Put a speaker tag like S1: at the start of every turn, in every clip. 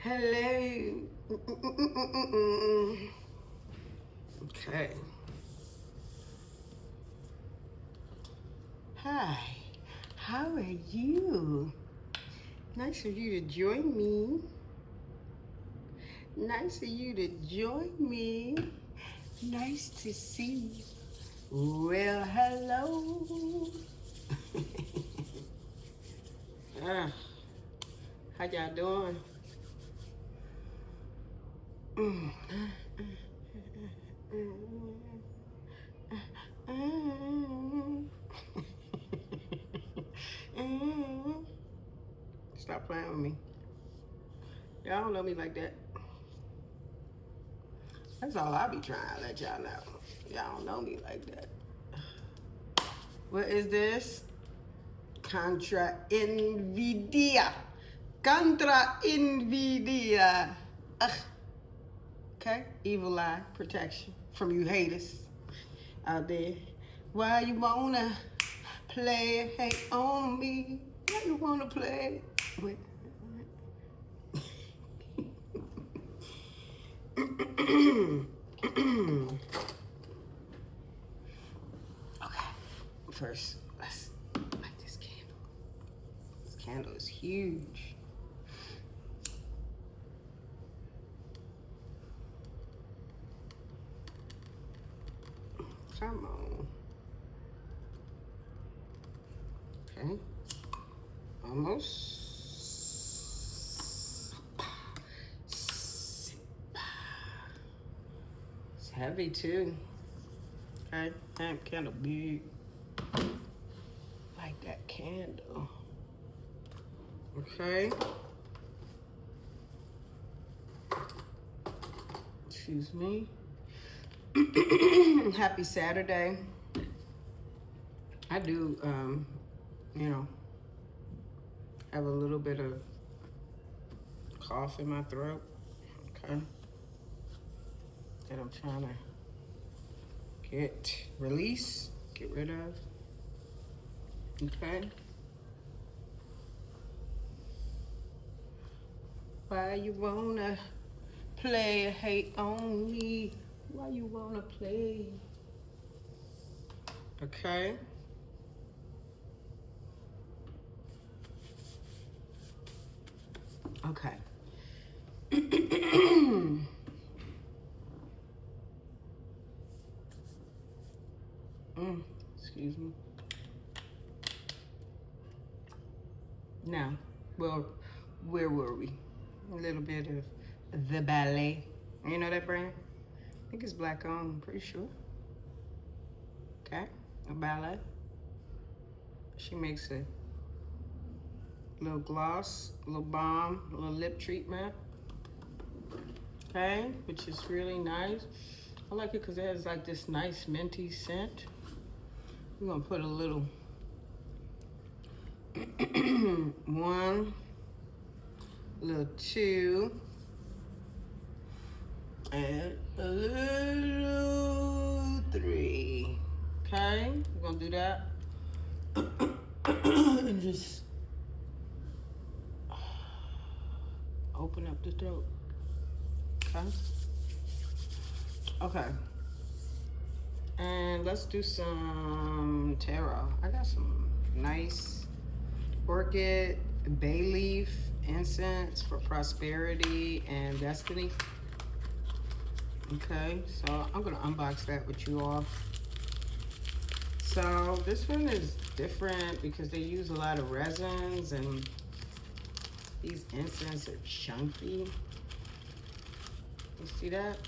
S1: Hello. Okay. Hi. How are you? Nice of you to join me. Nice of you to join me. Nice to see you. Well, hello. Ah, how y'all doing? Stop playing with me. Y'all don't know me like that. That's all I be trying to let y'all know. Y'all don't know me like that. What is this? Contra Nvidia. Contra Nvidia. Ugh. Okay? Evil eye protection from you haters out there. Why you wanna play hate on me? Why you wanna play? Wait. Okay. First, let's light this candle. This candle is huge. Come on. Okay. Almost. It's heavy too. Okay. That candle big. Like that candle. Okay. Excuse me. Happy Saturday. I do, have a little bit of cough in my throat. Okay. That I'm trying to get rid of. Okay. Why you wanna play hate on me? Why you wanna play? Okay. Okay. Excuse me. Now, well, where were we? A little bit of The Ballet. You know that brand? I think it's black owned, I'm pretty sure. Okay, a ballet. She makes a little gloss, a little balm, a little lip treatment. Okay, which is really nice. I like it because it has like this nice minty scent. We're gonna put a little one, little two, and a little three. Okay, we're gonna do that. And just open up the throat. Okay. Okay. And let's do some tarot. I got some nice orchid bay leaf incense for prosperity and destiny. Okay, so I'm gonna unbox that with you all. So this one is different because they use a lot of resins and these incense are chunky. You see that?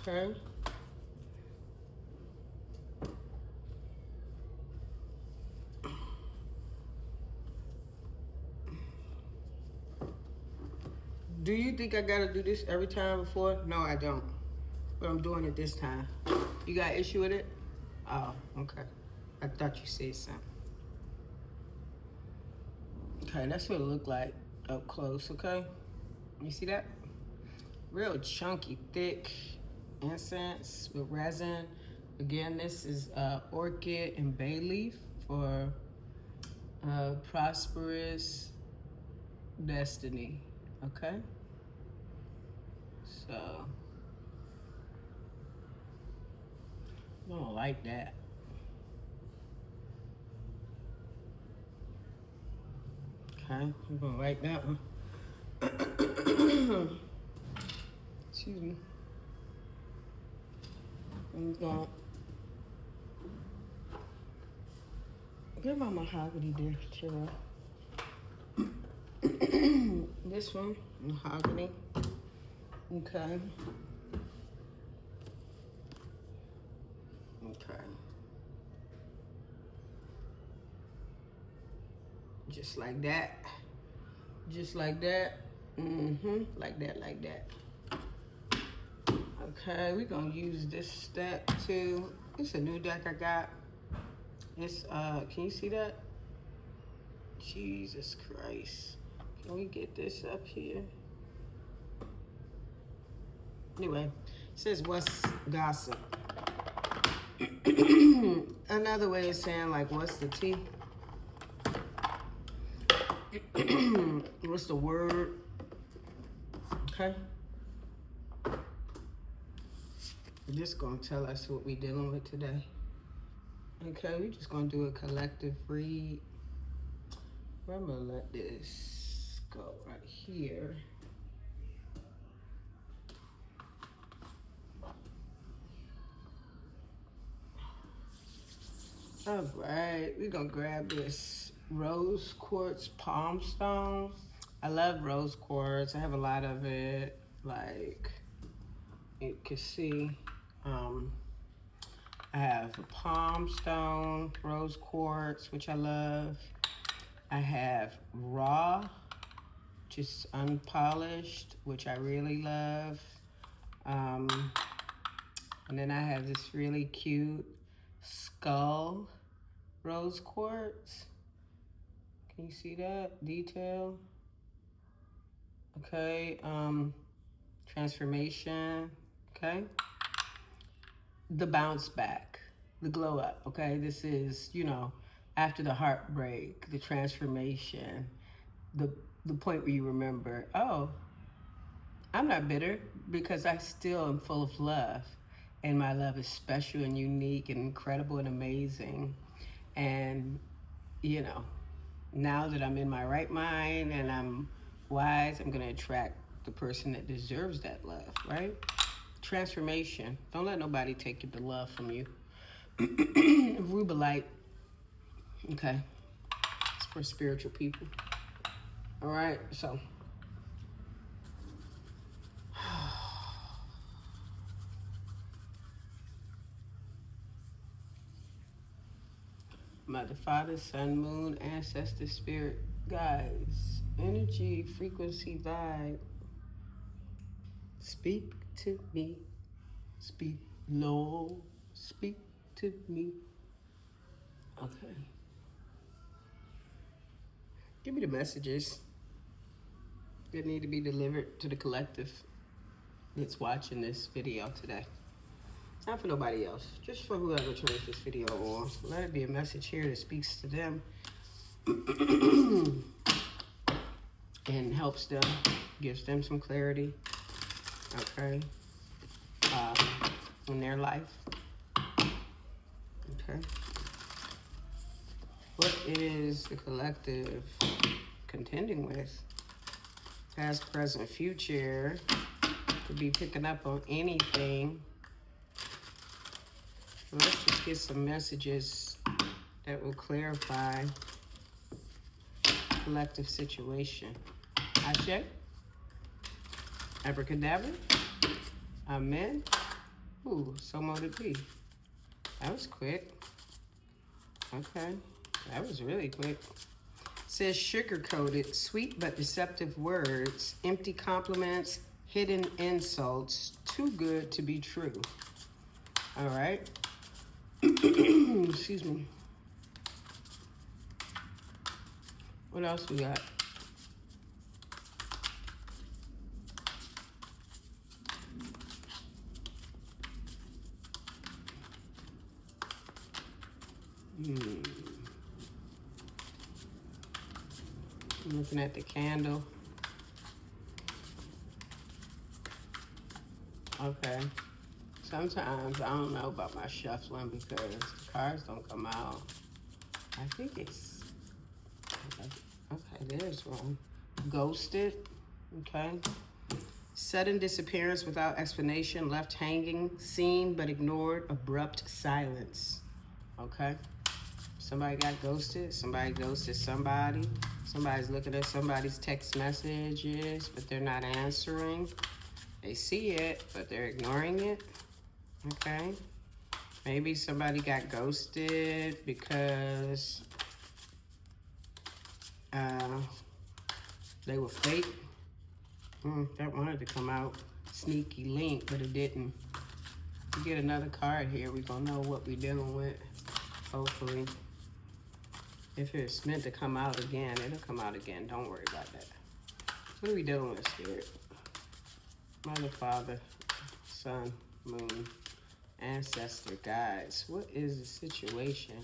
S1: Okay. Do you think I gotta do this every time before? No, I don't. But I'm doing it this time. You got issue with it? Oh, okay. I thought you said something. Okay, that's what it looked like up close, okay? You see that? Real chunky, thick incense with resin. Again, this is orchid and bay leaf for prosperous destiny. Okay? So, I don't like that. Okay, I'm gonna write that one. Excuse me. I'm gonna get my mahogany there, chill. This one, mahogany. Okay. Okay. Just like that. Just like that. Like that, like that. Okay, we're gonna use this deck too. It's a new deck I got. It's can you see that? Jesus Christ. Can we get this up here? Anyway, it says what's gossip? Another way of saying like what's the tea? What's the word? Okay. This gonna tell us what we dealing with today. Okay, we just gonna do a collective read. I'm gonna let this go right here. All right, we're gonna grab this rose quartz palm stone. I love rose quartz. I have a lot of it. Like you can see, I have a palm stone, rose quartz, which I love. I have raw, just unpolished, which I really love. And then I have this really cute skull rose quartz. Can you see that detail? Okay, transformation, okay? The bounce back, the glow up, okay? This is, you know, after the heartbreak, the transformation, the point where you remember, oh, I'm not bitter because I still am full of love. And my love is special and unique and incredible and amazing. And, you know, now that I'm in my right mind and I'm wise, I'm going to attract the person that deserves that love, right? Transformation. Don't let nobody take the love from you. Rubelite. Okay. It's for spiritual people. All right. So. Mother, Father, Son, Moon, Ancestor, Spirit, guides, energy, frequency, vibe. Speak to me. Speak low. Speak to me. Okay. Give me the messages that need to be delivered to the collective that's watching this video today. Not for nobody else, just for whoever turns this video on. Let it be a message here that speaks to them and helps them, gives them some clarity, okay, in their life, okay. What is the collective contending with? Past, present, future. Could be picking up on anything. Let's just get some messages that will clarify collective situation. Ashe? Abracadabra? Amen? Ooh, so mote it be. That was quick. Okay, that was really quick. It says sugar-coated, sweet but deceptive words, empty compliments, hidden insults, too good to be true. All right. Excuse me. What else we got? I'm looking at the candle. Okay. Sometimes I don't know about my shuffling because the cards don't come out. I think it's, okay, there's one. Ghosted, okay. Sudden disappearance without explanation, left hanging, seen but ignored, abrupt silence, okay. Somebody got ghosted, somebody ghosted somebody. Somebody's looking at somebody's text messages, but they're not answering. They see it, but they're ignoring it, okay. Maybe somebody got ghosted because they were fake. That wanted to come out. Sneaky link, but it didn't. We get another card here, we're gonna know what we're dealing with, hopefully. If it's meant to come out again, it'll come out again. Don't worry about that. What are we dealing with, Spirit? Mother, Father, Son, Moon, Ancestor, Guides. What is the situation?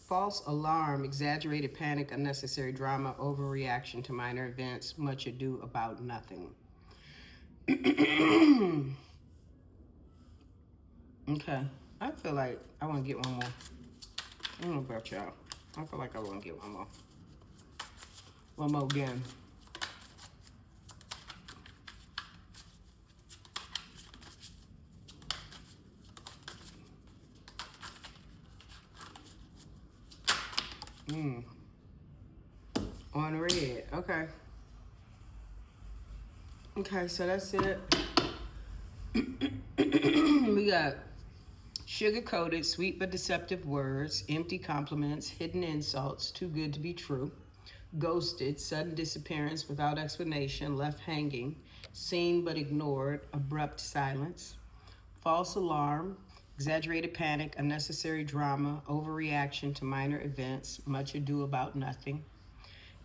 S1: False alarm, exaggerated panic, unnecessary drama, overreaction to minor events, much ado about nothing. Okay. I feel like I want to get one more. I don't know about y'all. I feel like I want to get one more. One more again. On red. Okay. Okay, so that's it. We got sugar-coated, sweet but deceptive words, empty compliments, hidden insults, too good to be true, ghosted, sudden disappearance without explanation, left hanging, seen but ignored, abrupt silence, false alarm, exaggerated panic, unnecessary drama, overreaction to minor events, much ado about nothing,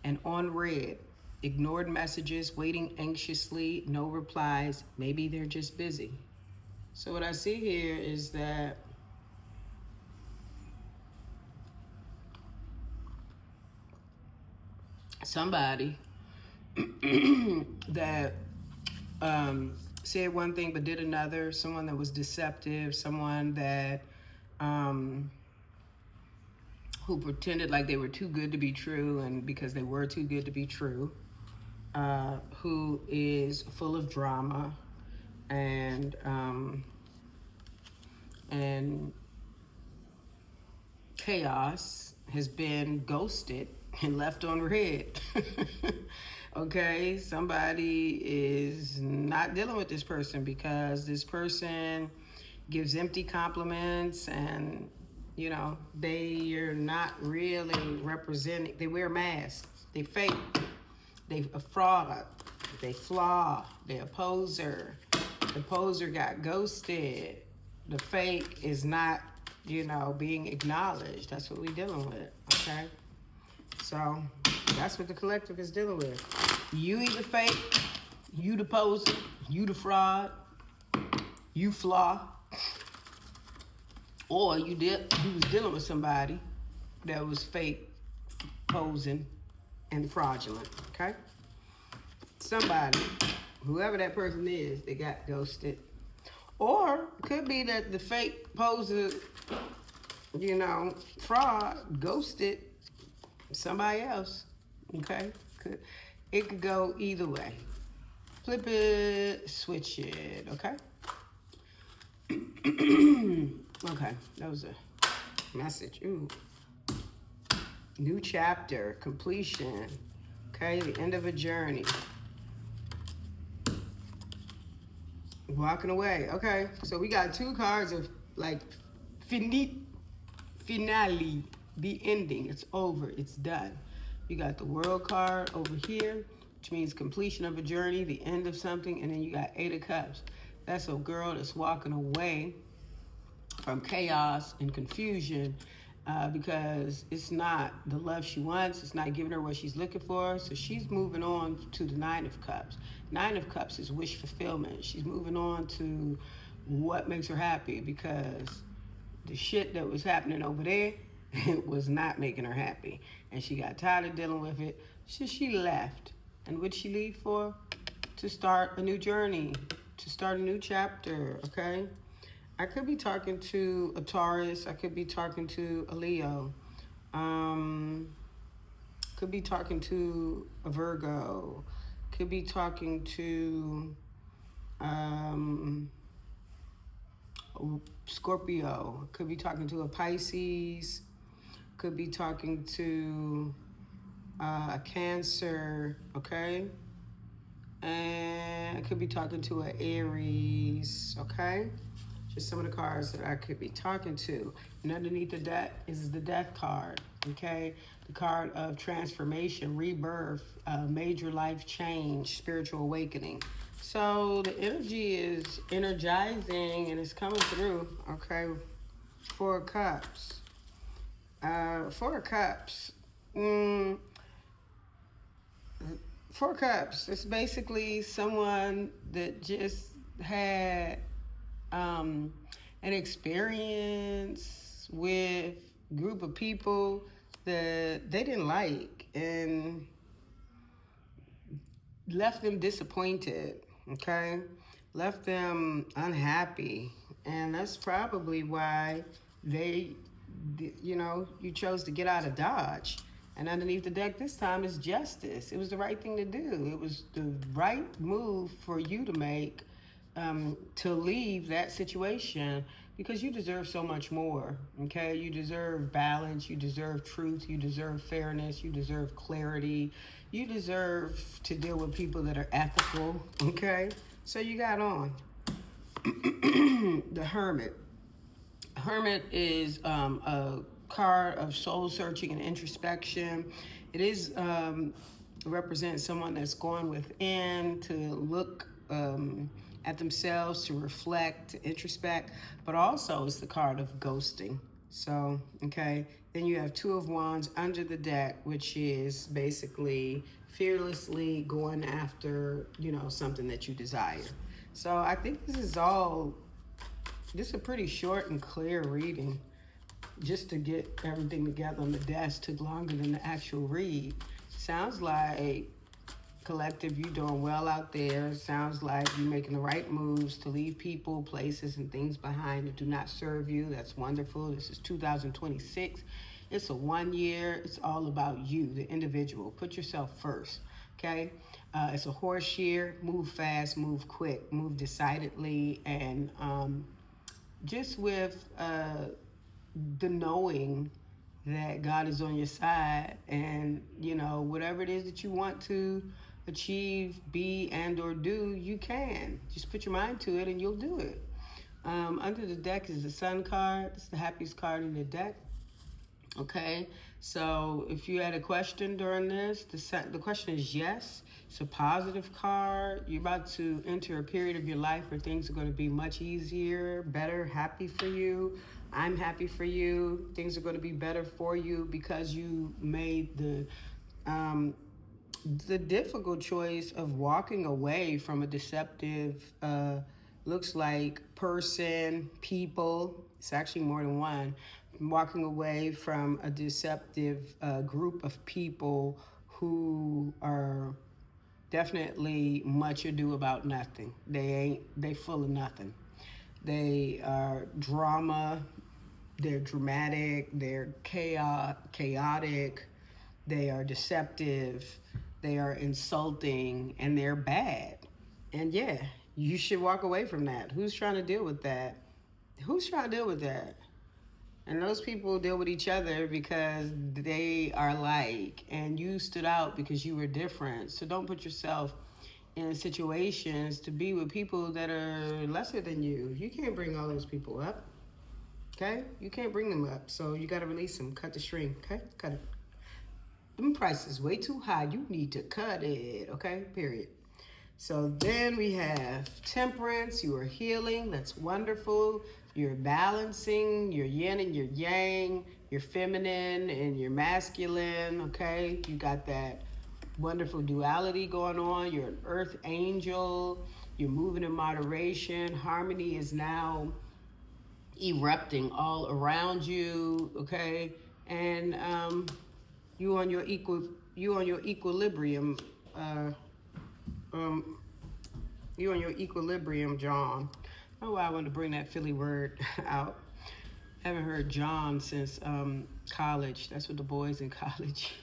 S1: and on red, ignored messages, waiting anxiously, no replies, maybe they're just busy. So what I see here is that somebody that said one thing but did another, someone that was deceptive, someone that who pretended like they were too good to be true, and because they were too good to be true, who is full of drama and chaos, has been ghosted and left on red. Okay, somebody is not dealing with this person because this person gives empty compliments, and you know, they are not really representing. They wear masks, they fake, they a fraud, they flaw, they a poser. The poser got ghosted. The fake is not, you know, being acknowledged. That's what we're dealing with, okay? So that's what the collective is dealing with. You either fake, you the poser, you the fraud, you flaw, or you was dealing with somebody that was fake, posing, and fraudulent, okay? Somebody, whoever that person is, they got ghosted. Or it could be that the fake poser, you know, fraud, ghosted somebody else, okay? It could go either way. Flip it, switch it, okay? Okay, that was a message. Ooh. New chapter, completion, okay? The end of a journey. Walking away. Okay, so we got two cards of like finale, the ending. It's over. It's done. You got the World card over here, which means completion of a journey, the end of something, and then you got Eight of Cups. That's a girl that's walking away from chaos and confusion because it's not the love she wants. It's not giving her what she's looking for. So she's moving on to the Nine of Cups. Nine of Cups is wish fulfillment. She's moving on to what makes her happy because the shit that was happening over there it was not making her happy. And she got tired of dealing with it. So she left. And what'd she leave for? To start a new journey, to start a new chapter, okay? I could be talking to a Taurus. I could be talking to a Leo. Could be talking to a Virgo. Could be talking to Scorpio. Could be talking to a Pisces. Could be talking to a Cancer, okay? And I could be talking to an Aries, okay? Just some of the cards that I could be talking to. And underneath the deck is the Death card, okay? The card of transformation, rebirth, major life change, spiritual awakening. So the energy is energizing and it's coming through, okay? Four of Cups. Four of Cups. Four of Cups. It's basically someone that just had an experience with a group of people that they didn't like and left them disappointed, okay? Left them unhappy. And that's probably why you chose to get out of Dodge. And underneath the deck this time is Justice. It was the right thing to do. It was the right move for you to make, to leave that situation, because you deserve so much more, okay? You deserve balance, you deserve truth, you deserve fairness, you deserve clarity, you deserve to deal with people that are ethical, okay? So you got on. The Hermit. Hermit is a card of soul searching and introspection. It is represents someone that's going within to look at themselves, to reflect, to introspect, but also it's the card of ghosting. So, okay, then you have Two of Wands under the deck, which is basically fearlessly going after, something that you desire. So I think this is a pretty short and clear reading. Just to get everything together on the desk took longer than the actual read. Sounds like, collective, you're doing well out there. Sounds like you're making the right moves to leave people, places, and things behind that do not serve you. That's wonderful. This is 2026. It's a 1 year. It's all about you, the individual. Put yourself first, okay? It's a horse year. Move fast, move quick, move decidedly, and just with the knowing that God is on your side, and whatever it is that you want to achieve, be, and or do, you can. Just put your mind to it and you'll do it. Under the deck is the Sun card. It's the happiest card in the deck. Okay, so if you had a question during this, the question is yes. It's a positive card. You're about to enter a period of your life where things are going to be much easier, better, happy for you. I'm happy for you. Things are going to be better for you because you made the difficult choice of walking away from a deceptive, looks like person, people. It's actually more than one. Walking away from a deceptive group of people who are definitely much ado about nothing. They full of nothing. They are drama, they're dramatic, they're chaotic, they are deceptive, they are insulting, and they're bad. And yeah, you should walk away from that. Who's trying to deal with that? Who's trying to deal with that? And those people deal with each other because they are alike, and you stood out because you were different. So don't put yourself in situations to be with people that are lesser than you. You can't bring all those people up, okay? You can't bring them up, so you got to release them. Cut the string, okay? Cut it. Them prices way too high. You need to cut it, okay? Period. So then we have Temperance. You are healing. That's wonderful. You're balancing your yin and your yang, your feminine and your masculine, okay? You got that wonderful duality going on. You're an earth angel. You're moving in moderation. Harmony is now erupting all around you, okay? and you on your equilibrium. Uh, um, you on your equilibrium, John. I don't know why I wanted to bring that Philly word out. Haven't heard John since college. That's what the boys in college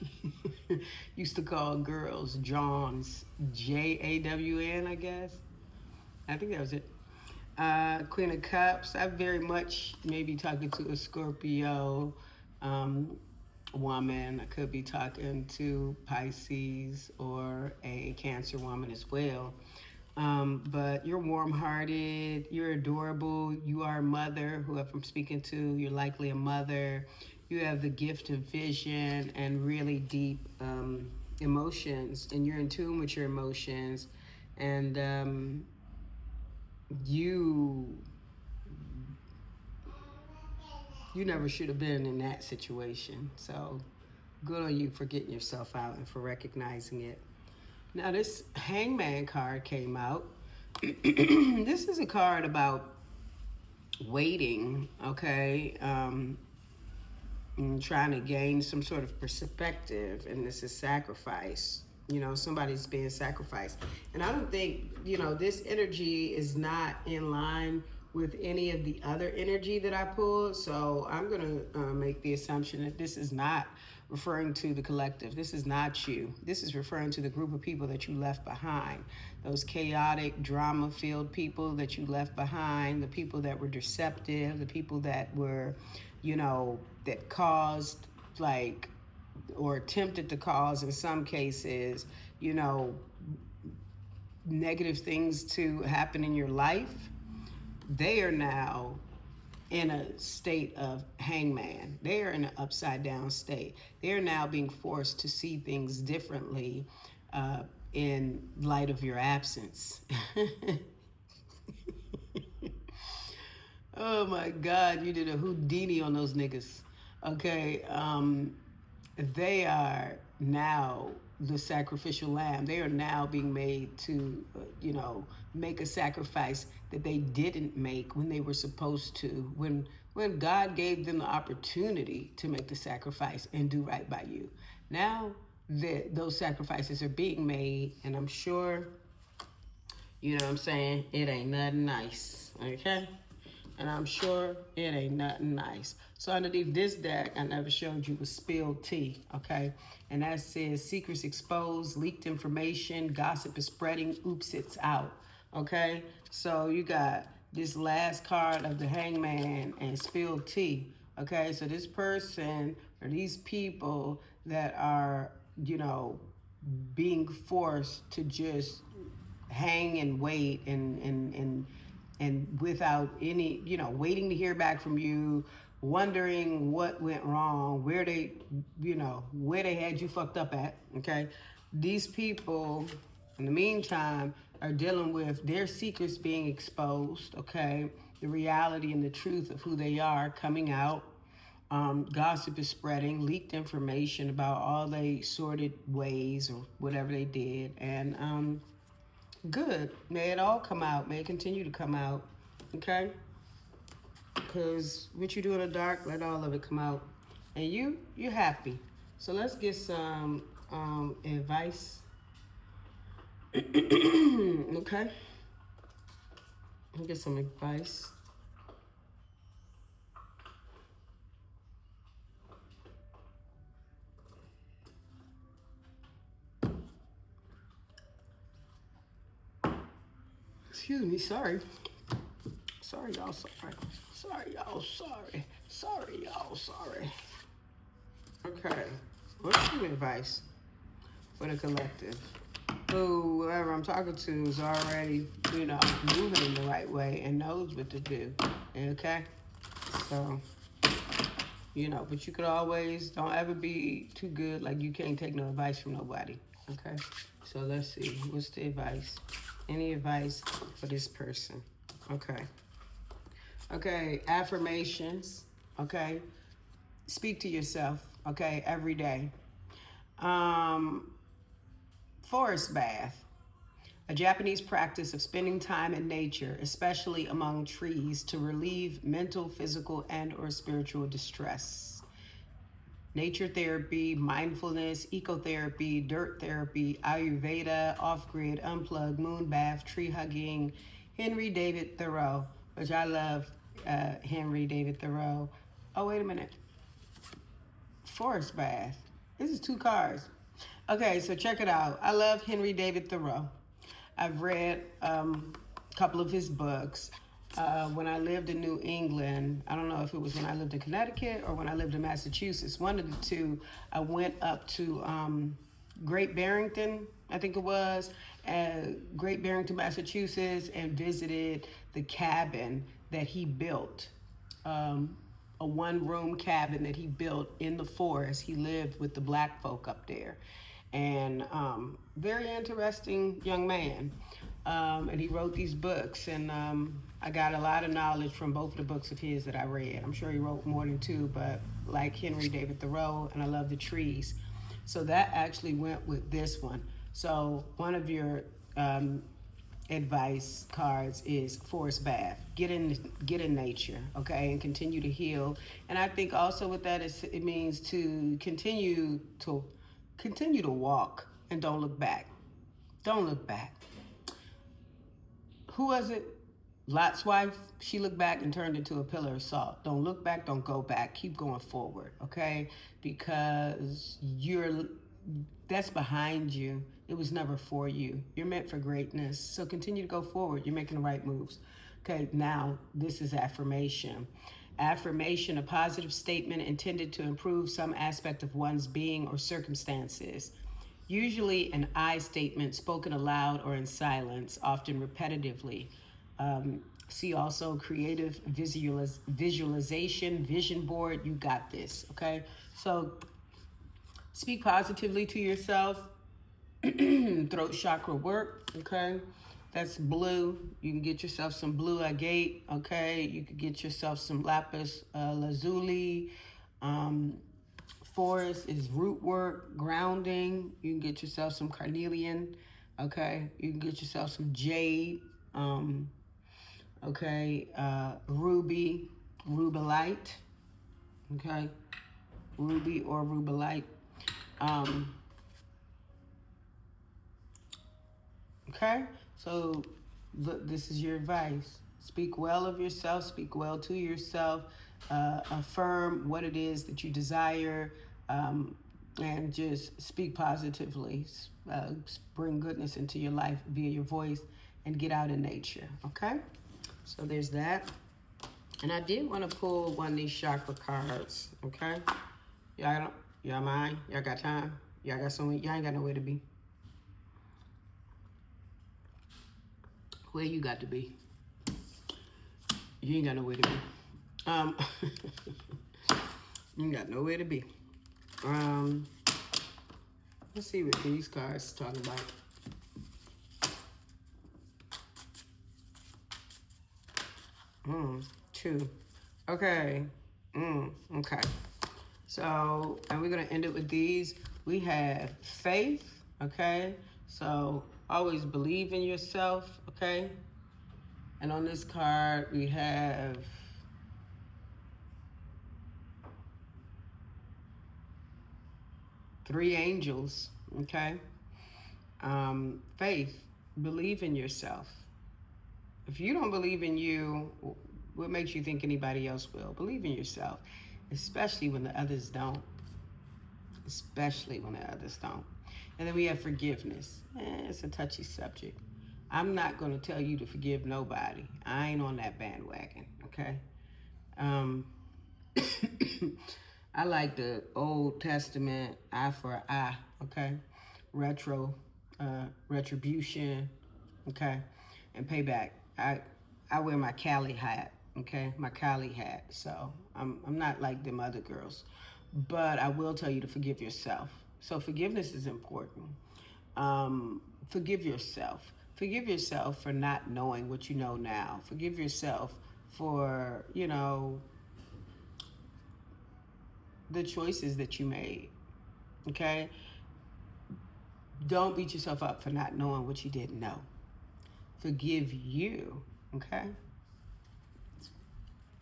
S1: used to call girls Johns. Jawn, I guess. I think that was it. Queen of Cups. I very much maybe talking to a Scorpio woman. I could be talking to Pisces or a Cancer woman as well. But you're warm-hearted, you're adorable, you are a mother, whoever I'm speaking to, you're likely a mother. You have the gift of vision and really deep emotions, and you're in tune with your emotions. And you never should have been in that situation. So good on you for getting yourself out and for recognizing it. Now this Hangman card came out. This is a card about waiting, okay, and trying to gain some sort of perspective, and this is sacrifice. You know, somebody's being sacrificed. And I don't think, this energy is not in line with any of the other energy that I pulled. So I'm going to make the assumption that this is not referring to the collective. This is not you. This is referring to the group of people that you left behind. Those chaotic, drama-filled people that you left behind, the people that were deceptive, the people that were, that caused, like, or attempted to cause, in some cases, negative things to happen in your life. They are now in a state of hangman. They are in an upside down state. They are now being forced to see things differently in light of your absence. Oh my God, you did a Houdini on those niggas. Okay, they are now the sacrificial lamb. They are now being made to, make a sacrifice that they didn't make when they were supposed to, when God gave them the opportunity to make the sacrifice and do right by you. Now those sacrifices are being made, and I'm sure, what I'm saying, it ain't nothing nice, okay? And I'm sure it ain't nothing nice. So underneath this deck, I never showed you, was spilled tea, okay? And that says secrets exposed, leaked information, gossip is spreading, oops, it's out, okay? So you got this last card of the hangman and spilled tea, okay? So this person or these people that are, being forced to just hang and wait and without any, waiting to hear back from you, wondering what went wrong, where they had you fucked up at, okay? These people, in the meantime, are dealing with their secrets being exposed, okay? The reality and the truth of who they are coming out. Gossip is spreading, leaked information about all they sordid ways or whatever they did. And good. May it all come out. May it continue to come out. Okay? Because what you do in the dark, let all of it come out. And you're happy. So let's get some advice. Okay? Let's get some advice. Excuse me, sorry. Sorry, y'all, sorry. Sorry, y'all, sorry. Sorry, y'all, sorry. Okay. What's some advice for the collective? Whoever I'm talking to is already, moving in the right way and knows what to do. Okay? So, but you could always, don't ever be too good, like you can't take no advice from nobody. Okay? So let's see. What's the advice? Any advice for this person? Okay. Okay, affirmations. Okay. Speak to yourself, okay, every day. Forest bath. A Japanese practice of spending time in nature, especially among trees, to relieve mental, physical, and or spiritual distress. nature therapy, mindfulness, ecotherapy, dirt therapy, Ayurveda, off-grid, unplugged, moon bath, tree hugging, Henry David Thoreau, which I love Henry David Thoreau. Oh, wait a minute. Forest bath. This is 2 cards. Okay, so check it out. I love Henry David Thoreau. I've read a couple of his books. When I lived in New England, I don't know if it was when I lived in Connecticut or when I lived in Massachusetts, one of the two, I went up to Great Barrington, I think it was, Great Barrington, Massachusetts, and visited the cabin that he built. A 1-room cabin that he built in the forest. He lived with the black folk up there. And very interesting young man. And he wrote these books, and I got a lot of knowledge from both of the books of his that I read. I'm sure he wrote more than 2, but like Henry David Thoreau, and I love the trees. So that actually went with this one. So one of your advice cards is forest bath. Get in nature, okay, and continue to heal. And I think also with that is it means to continue to walk and don't look back. Don't look back. Who was it? Lot's wife. She looked back and turned into a pillar of salt. Don't look back, don't go back. Keep going forward, okay? Because that's behind you. It was never for you. You're meant for greatness. So continue to go forward. You're making the right moves. Okay, now this is affirmation. Affirmation, a positive statement intended to improve some aspect of one's being or circumstances. Usually an I statement spoken aloud or in silence, often repetitively. See also creative visualization, vision board. You got this, okay? So speak positively to yourself. Throat chakra work, okay? That's blue. You can get yourself some blue agate, okay? You could get yourself some lapis lazuli. Forest is root work, grounding. You can get yourself some carnelian, okay? You can get yourself some jade, okay? Ruby, rubellite, okay? Ruby or rubellite. Okay, so look, this is your advice. Speak well of yourself, speak well to yourself, affirm what it is that you desire, and just speak positively. Bring goodness into your life via your voice and get out in nature, okay? So there's that. And I did want to pull one of these chakra cards, okay? Y'all mind? Y'all got time? Y'all ain't got nowhere to be. Where you got to be? You ain't got nowhere to be. You ain't got nowhere to be. Let's see what these cards talking about. Two. Okay. Okay. So, and we're gonna end it with these. We have faith. Okay. So always believe in yourself, okay? And on this card, we have three angels, okay? Faith, believe in yourself. If you don't believe in you, what makes you think anybody else will? Believe in yourself, especially when the others don't. Especially when the others don't. And then we have forgiveness. It's a touchy subject. I'm not going to tell you to forgive nobody. I ain't on that bandwagon, okay? I like the Old Testament, eye for an eye, okay? Retribution, okay? And payback. I wear my Cali hat, okay? My Cali hat. So I'm not like them other girls. But I will tell you to forgive yourself. So forgiveness is important. Forgive yourself. Forgive yourself for not knowing what you know now. Forgive yourself for, the choices that you made, okay? Don't beat yourself up for not knowing what you didn't know. Forgive you, okay?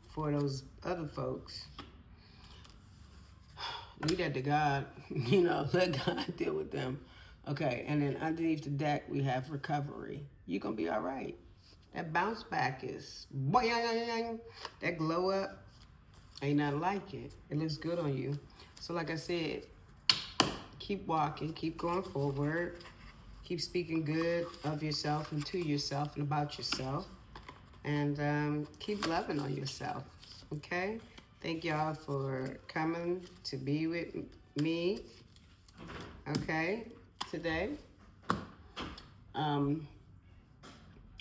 S1: For those other folks Leave that to God. You know, let God deal with them. Okay, and then underneath the deck, we have recovery. You're going to be all right. That bounce back is, boing, that glow up, ain't nothing like it. It looks good on you. So like I said, keep walking, keep going forward, keep speaking good of yourself and to yourself and about yourself, and keep loving on yourself, okay? Thank y'all for coming to be with me, okay, today.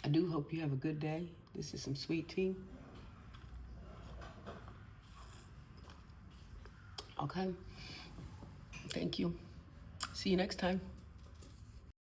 S1: I do hope you have a good day. This is some sweet tea. Okay. Thank you. See you next time.